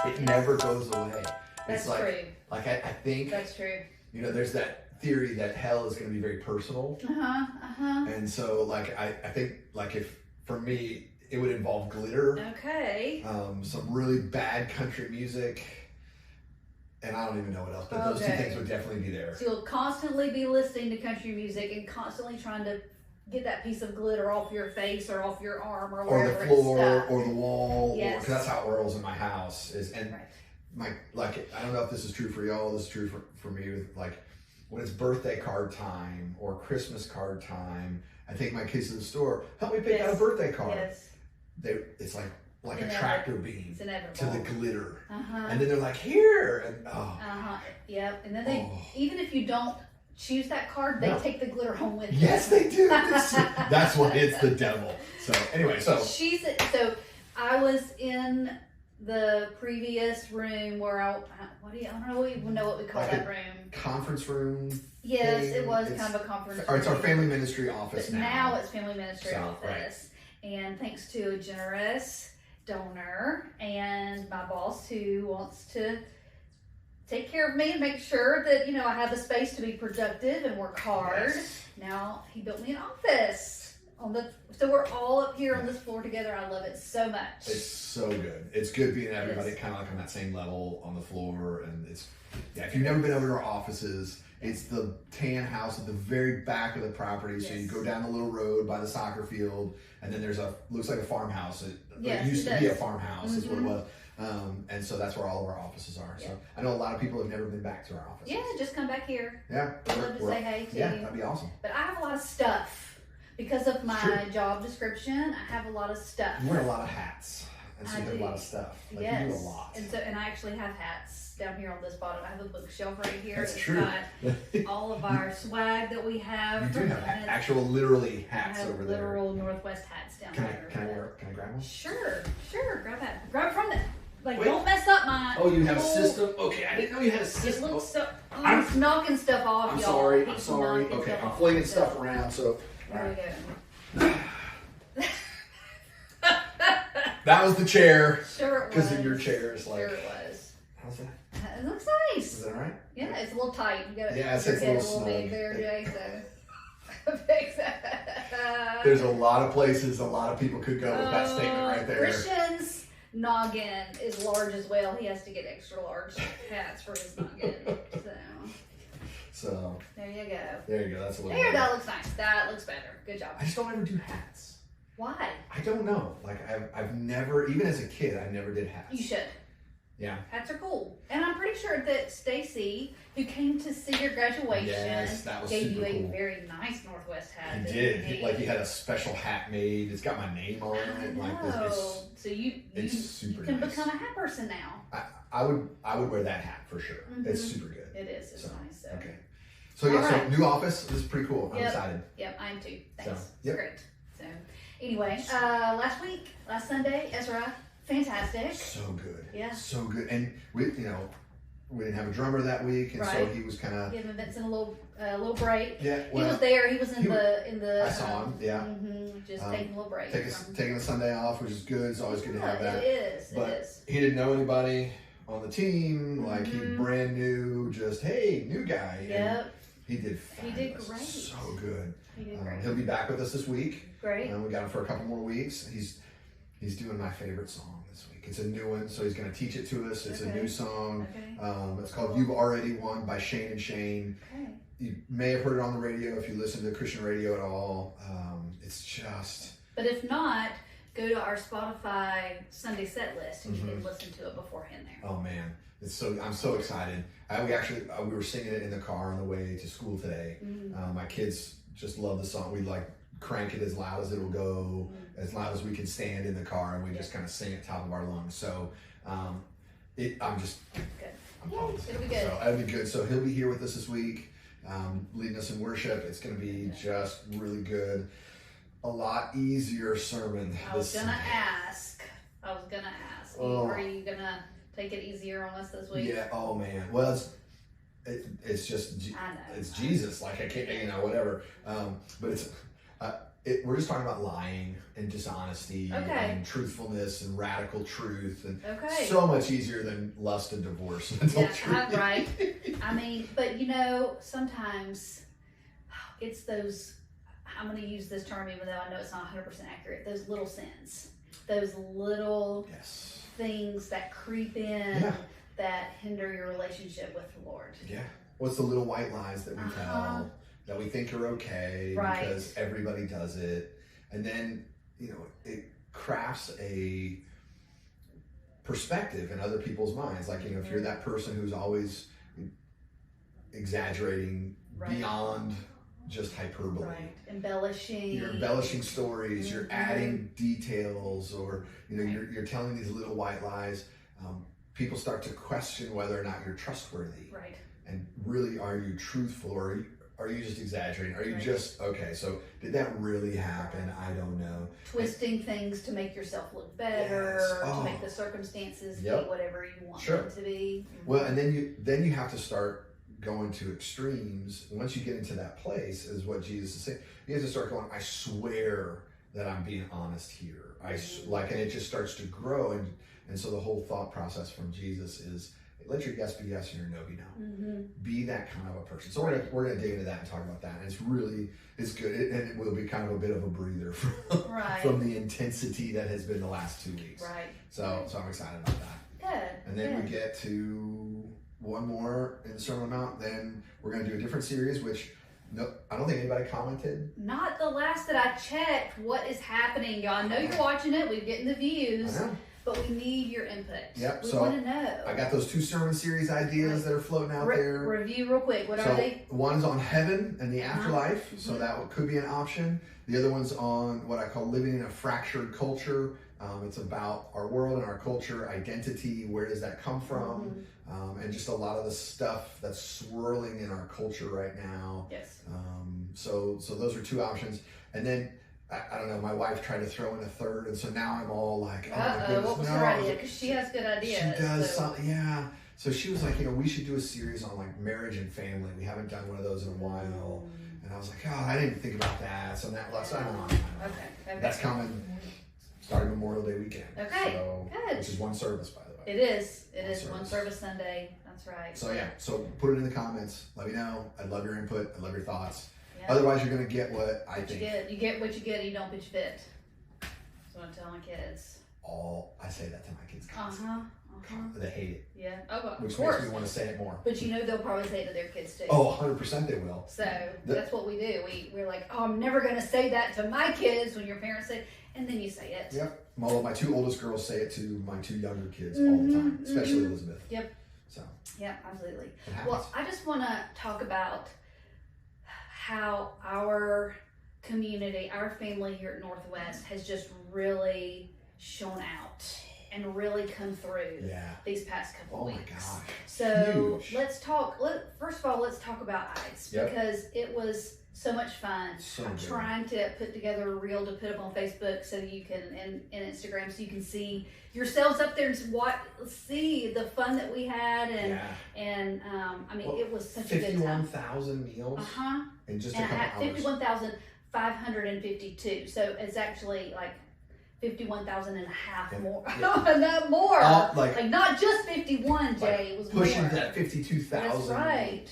It never goes away. That's it's true. Like I think That's true. there's that theory that hell is going to be very personal. And so like I think like if for me it would involve glitter. Okay. Some really bad country music. And I don't even know what else, but those two things would definitely be there. So you'll constantly be listening to country music and constantly trying to get that piece of glitter off your face or off your arm or wherever the floor it's stuck. or the wall. Yes. Because that's how it whirls in my house. And I don't know if this is true for y'all. This is true for me. With like when it's birthday card time or Christmas card time, I take my kids to the store. Help me pick out a birthday card. Yes. It's like a tractor beam to the glitter. And then they're like, here. And Yep. And then they, even if you don't choose that card, they take the glitter home with them. Yes, they do. That's what it's the devil. So anyway, so I was in the previous room where I don't even know what we call that room. Conference room. Yes, thing. it was kind of a conference room. Or it's our family ministry office but now it's family ministry office. Right. And thanks to a generous donor and my boss who wants to take care of me and make sure that I have the space to be productive and work hard. Yes. Now he built me an office so we're all up here on this floor together. I love it so much. It's so good. It's good being everybody kind of like on that same level on the floor. And if you've never been over to our offices, it's the tan house at the very back of the property. Yes. So you go down the little road by the soccer field, and then looks like a farmhouse. It used to be a farmhouse. Is what it was. And so that's where all of our offices are. So I know a lot of people have never been back to our offices. Yeah, just come back here. Yeah. I'd love to say hey to you. Yeah, that'd be awesome. But I have a lot of stuff. Because of my job description, I have a lot of stuff. You wear a lot of hats. And so you have a lot of stuff. You do a lot. And I actually have hats down here on this bottom. I have a bookshelf right here. That's true. Got all of our swag that we have. You do have actual literally hats over there. Literal Northwest hats down there. Can I grab one? Sure. Grab that. Grab from the. Don't mess up my. Oh, you have a system? Okay, I didn't know you had a system. It looks so. I'm knocking stuff off, I'm y'all. I'm sorry. Okay, I'm flinging stuff around, so. There we go. That was the chair. Sure it was. Because in your chair is like. Sure it was. How's that? It looks nice. Is that all right? Yeah, it's a little tight. You got it's a little big there, Jay. So. There's a lot of places a lot of people could go with that statement right there. Christian's noggin is large as well. He has to get extra large hats for his noggin. So there you go. There you go. That's a little. There, that looks nice. That looks better. Good job. I just don't ever do hats. Why? I don't know. Like I've never, even as a kid, I never did hats. You should. Yeah. Hats are cool. And I'm pretty sure that Stacy, who came to see your graduation, gave you a very nice Northwest hat. He did. He had a special hat made. It's got my name on it. Like this. So you can become a hat person now. I would wear that hat for sure. Mm-hmm. It's super good. It is. It's nice. So. Okay. So so new office. This is pretty cool. I'm excited. Yep, I am too. Thanks. So, it's great. So anyway, last Sunday, Ezra, fantastic. So good. Yeah. So good. And we didn't have a drummer that week, and so he was kind of giving Vincent a little break. Yeah. Well, he was there. He was in the. I saw him. Yeah. Mm-hmm, just taking a little break. Taking the Sunday off, which is good. It's always good to have that. It is. But he didn't know anybody on the team. Mm-hmm. Like he's brand new. Just new guy. Yep. He did fabulous. He did great. So good. He did great. He'll be back with us this week. Great. We got him for a couple more weeks. He's doing my favorite song this week. It's a new one, so he's going to teach it to us. It's a new song. Okay. It's called "You've Already Won" by Shane and Shane. Okay. You may have heard it on the radio if you listen to Christian radio at all. It's just. But if not, go to our Spotify Sunday set list and you can listen to it beforehand there. Oh man, I'm so excited. We were singing it in the car on the way to school today. Mm-hmm. My kids just love the song. We crank it as loud as it'll go, as loud as we can stand in the car, and we just kind of sing at top of our lungs. So I'm good. I'm pumped. It'll be good. So it'll be good. So he'll be here with us this week, leading us in worship. It's going to be just really good. A lot easier sermon. I was gonna ask. Are you gonna take it easier on us this week? Yeah. Oh man. Well, it's just it's Jesus. Like I can't, whatever. But we're just talking about lying and dishonesty Okay. and truthfulness and radical truth, and Okay. so much easier than lust and divorce and Yeah, adultery. right. I mean, but sometimes it's those, I'm going to use this term even though I know it's not 100% accurate, those little sins, those little Yes. things that creep in Yeah. that hinder your relationship with the Lord. Yeah. What's the little white lies that we Uh-huh. tell that we think are okay Right. because everybody does it, and then it crafts a perspective in other people's minds. Like if you're that person who's always exaggerating Right. beyond just hyperbole. Right. Embellishing. You're embellishing stories. You're Mhm. adding details, or Right. you're telling these little white lies. People start to question whether or not you're trustworthy. Right. And really, are you truthful, or are you just exaggerating? Are you Right. just okay? So did that really happen? I don't know. Twisting things to make yourself look better, Yes. to Oh. make the circumstances Yep. be whatever you want Sure. them to be. Well, and then you have to start going to extremes. Once you get into that place, is what Jesus is saying. You have to start going, I swear that I'm being honest here. And it just starts to grow, and so the whole thought process from Jesus is, let your yes be yes and your no be no. Mm-hmm. Be that kind of a person. So we're gonna dig into that and talk about that. And it's good, and it will be kind of a bit of a breather from, Right. from the intensity that has been the last 2 weeks. Right. So I'm excited about that. Good. And then good. we get to one more in the Sermon on the Mount. Then we're going to do a different series, which I don't think anybody commented. Not the last that I checked. What is happening, y'all? I know you're watching it. We're getting the views, I know. but we need your input. Yep, We so want to know. I got those 2 sermon series ideas that are floating out there. Review real quick. What So are they? one's on heaven and the afterlife, Mhm. so that could be an option. The other one's on what I call living in a fractured culture. It's about our world and our culture, identity, where does that come from, and just a lot of the stuff that's swirling in our culture right now. Yes. So those are 2 options. And then, I don't know, my wife tried to throw in a third, and so now I'm all like, oh my goodness, What was no. her idea? Because she has good ideas. She does so. something, yeah. So she was like, we should do a series on like marriage and family. We haven't done one of those in a while. And I was like, oh, I didn't think about that. So now let's sign on. Okay. That's coming starting Memorial Day weekend. Okay, So, good. Which is one service, by the way. It is. It One is one service. service Sunday. That's right. So yeah, so put it in the comments. Let me know. I'd love your input. I'd love your thoughts. Yeah. Otherwise, you're going to get what I What you think. get. You get what you get. You don't bitch fit. That's what I tell my kids. I say that to my kids. They hate it, Yeah. Oh, well, which of course. makes me want to say it more. But they'll probably say it to their kids too. Oh, 100% they will. So that's what we do. We're like, oh, I'm never going to say that to my kids when your parents say, and then you say it. Yep. My 2 oldest girls say it to my 2 younger kids all the time, especially Elizabeth. Yep. So Yeah, absolutely. it happens. Well, I just want to talk about how our community, our family here at Northwest has just really shown out and really come through Yeah. these past couple Oh my weeks. gosh. So Huge. let's talk. First of all, let's talk about ICE Yep. because it was so much fun. So I'm good. trying to put together a reel to put up on Facebook so you can and Instagram so you can see yourselves up there and see the fun that we had and I mean Well, it was such a good time. 51,000 meals in just a And I couple had hours. 51,552. So it's actually like 51,000 and a half Yeah. more. Yeah. Not more. Like not just 51, Jay. It was pushing more. that 52,000 That's right.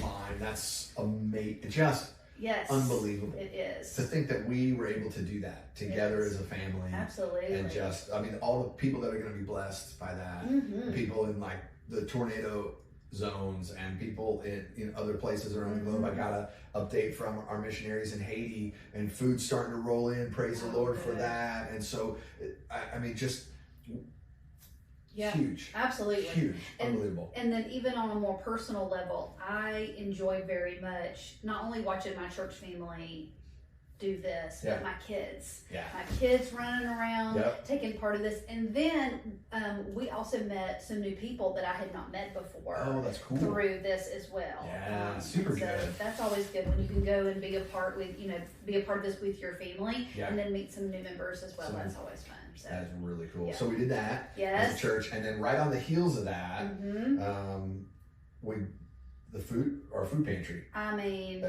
line. That's amazing. Just Yes. unbelievable. It is. To think that we were able to do that together Yes. as a family. Absolutely. And just, I mean, all the people that are going to be blessed by that, Mhm. people in like the tornado zones and people in other places around the globe. I got an update from our missionaries in Haiti, and food's starting to roll in. Praise the Lord for good. that. And so, I mean, just Yeah. huge. Absolutely. Huge. And- Unbelievable. And then even on a more personal level, I enjoy very much not only watching my church family do this, Yeah. but my kids. Yeah. My kids running around, Yep. taking part of this. And then we also met some new people that I had not met before Oh, that's cool. through this as well. Yeah, super and so good. that's always good when you can go and be a part be a part of this with your family Yeah. and then meet some new members as well. So- That's always fun. So That is really cool. Yeah. So we did that as a yes. church, and then right on the heels of that, hmm our food pantry. I mean,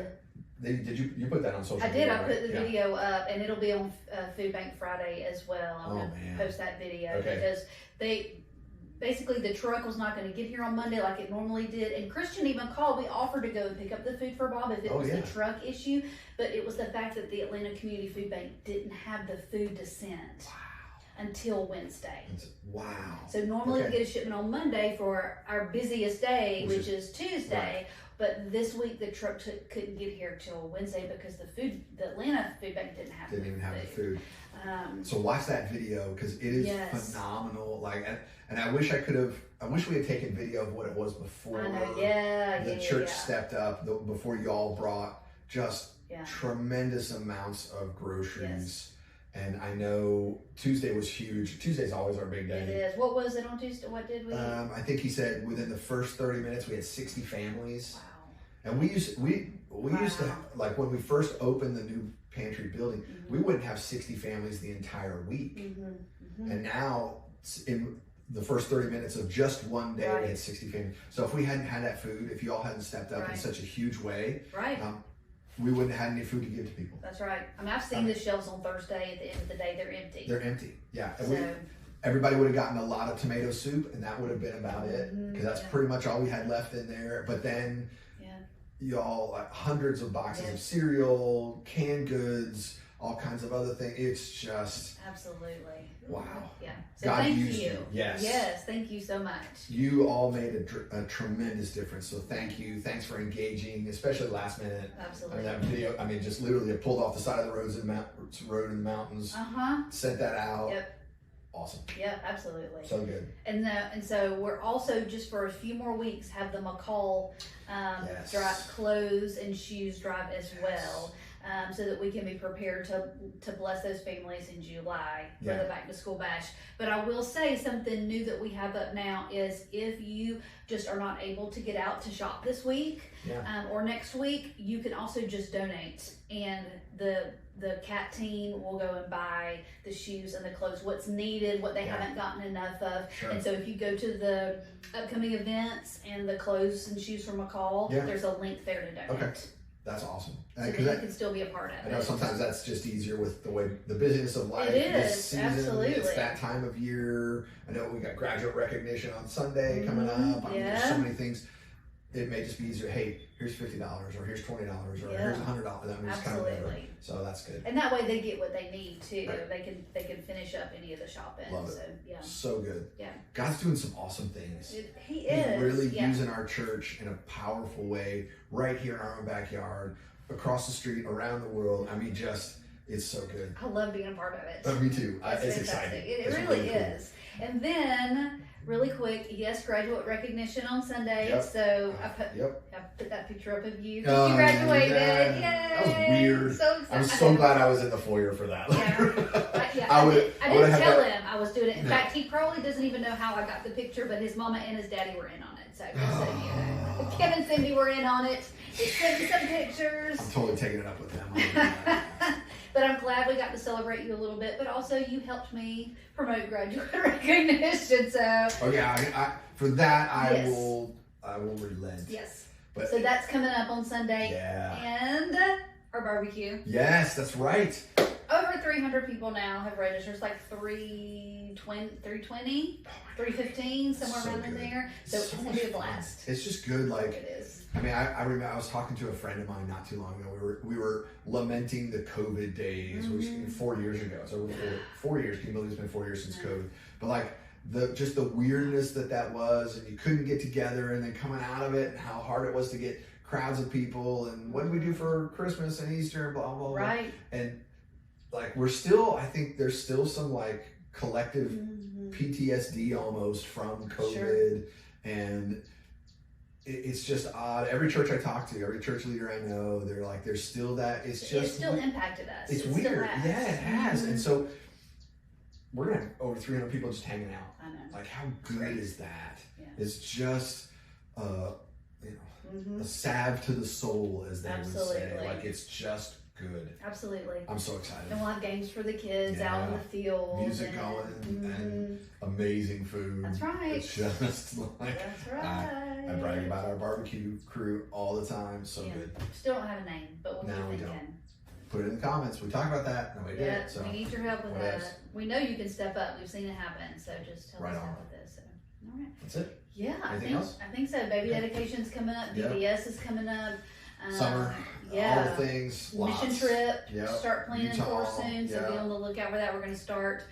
you put that on social I media? did. I right? put the video up, and it'll be on Food Bank Friday as well. I'm going to post that video because basically the truck was not going to get here on Monday like it normally did. And Christian even called. We offered to go and pick up the food for Bob if it was a truck issue, but it was the fact that the Atlanta Community Food Bank didn't have the food to send. Until Wednesday. Wow. So normally we get a shipment on Monday for our busiest day, which is Tuesday. Right. But this week the truck couldn't get here till Wednesday because the Atlanta Food Bank didn't even have the food. So watch that video because it is phenomenal. Like, and I wish I wish we had taken video of what it was before. I know. The church stepped up before y'all brought just tremendous amounts of groceries. Yes. And I know Tuesday was huge. Tuesday's always our big day. It is. What was it on Tuesday? What did we? I think he said within the first 30 minutes we had 60 families. Wow. And we used to, like, when we first opened the new pantry building, we wouldn't have 60 families the entire week. And now in the first 30 minutes of just one day we had 60 families. So if we hadn't had that food, if you all hadn't stepped up in such a huge way, we wouldn't have had any food to give to people. That's right. I mean, I've seen the shelves on Thursday. At the end of the day, they're empty. They're empty. Yeah. And everybody would have gotten a lot of tomato soup, and that would have been about it, because that's pretty much all we had left in there. But then, y'all, like hundreds of boxes of cereal, canned goods, all kinds of other things. It's just absolutely wow. Yeah. So God thank used you. Yes. Thank you so much. You all made a tremendous difference. So thank you. Thanks for engaging, especially last minute. Absolutely. I mean, that video. I mean, just literally, it pulled off the side of the road in the mountains. Sent that out. Yep. Awesome. Yeah, absolutely. So good. And so we're also, just for a few more weeks, have the McCall clothes and shoes drive as well. So that we can be prepared to bless those families in July for the back to school bash. But I will say something new that we have up now is if you just are not able to get out to shop this week or next week, you can also just donate, and the cat team will go and buy the shoes and the clothes, what's needed, what they haven't gotten enough of. And so if you go to the upcoming events and the clothes and shoes from McCall, there's a link there to donate. That's awesome. So that you can still be a part of it. I know sometimes that's just easier with the way the busyness of life. It is, this season, absolutely. It's that time of year. I know we got graduate recognition on Sunday coming up. I mean, there's so many things. It may just be easier. Hey, here's $50, or here's $20, or here's $100. I mean, it's kind of whatever. So that's good. And that way they get what they need too. Right. They can finish up any of the shopping. Love it. So so good. Yeah. God's doing some awesome things. He is. He's really using our church in a powerful way, right here in our own backyard, across the street, around the world. I mean, it's so good. I love being a part of it. Me too. It's exciting. It really is. Cool. And then, really quick, graduate recognition on Sunday. So I put that picture up of you because you graduated. Yay! That was weird. So excited. I'm so glad I was in the foyer for that. I didn't tell him I was doing it. In fact, he probably doesn't even know how I got the picture, but his mama and his daddy were in on it. So just so you know, Kim and Cindy were in on it. They sent me some pictures. I'm totally taking it up with them. But I'm glad we got to celebrate you a little bit. But also, you helped me promote graduate recognition. So for that I will relent. Yes. But so that's coming up on Sunday. Yeah. And our barbecue. Yes, that's right. Over 300 people now have registered. It's like 320, 315, somewhere around in there. So it's going to be a blast. It's just good. Like, it is. I mean, I remember I was talking to a friend of mine not too long ago. We were lamenting the COVID days, which 4 years ago. So 4 years. Can you believe it's been 4 years since COVID? But like just the weirdness that was, and you couldn't get together, and then coming out of it, and how hard it was to get crowds of people, and what do we do for Christmas and Easter, and blah blah blah. Right. And like I think there's still some like collective PTSD almost from COVID, and it's just odd. Every church I talk to, every church leader I know, they're like, there's still that. It still impacted us. It's weird. Yeah, it has. And so we're gonna have over 300 people just hanging out. I know. Like, how good is that? Yeah. It's just a salve to the soul, as they would say. Like, it's just good. Absolutely. I'm so excited. And we'll have games for the kids out in the field. Music going and amazing food. That's right. It's just like, That's right. I brag about our barbecue crew all the time. So good. Still don't have a name, but we'll No, we get it don't. again. Put it in the comments. We talked about that. Nobody did it. So we need your help with what that. else? We know you can step up. We've seen it happen. So just tell Right us on. how with this. So, all right. That's it. Yeah, Anything else? I think so. Baby dedication's coming up. Yep. DBS is coming up. Summer. Yeah. All the things. Mission Lots. trip. Yep. Start planning Utah, for soon. So yeah. be on the lookout for that. We're going to start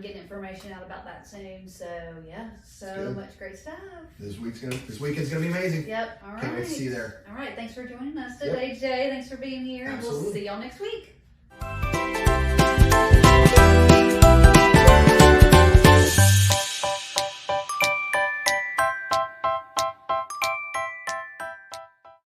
getting information out about that soon. So yeah, so good. much great stuff. This weekend's gonna be amazing. Yep. All right. Can't wait to see you there. All right. Thanks for joining us today, Jay. Thanks for being here. And we'll Absolutely. see y'all next week.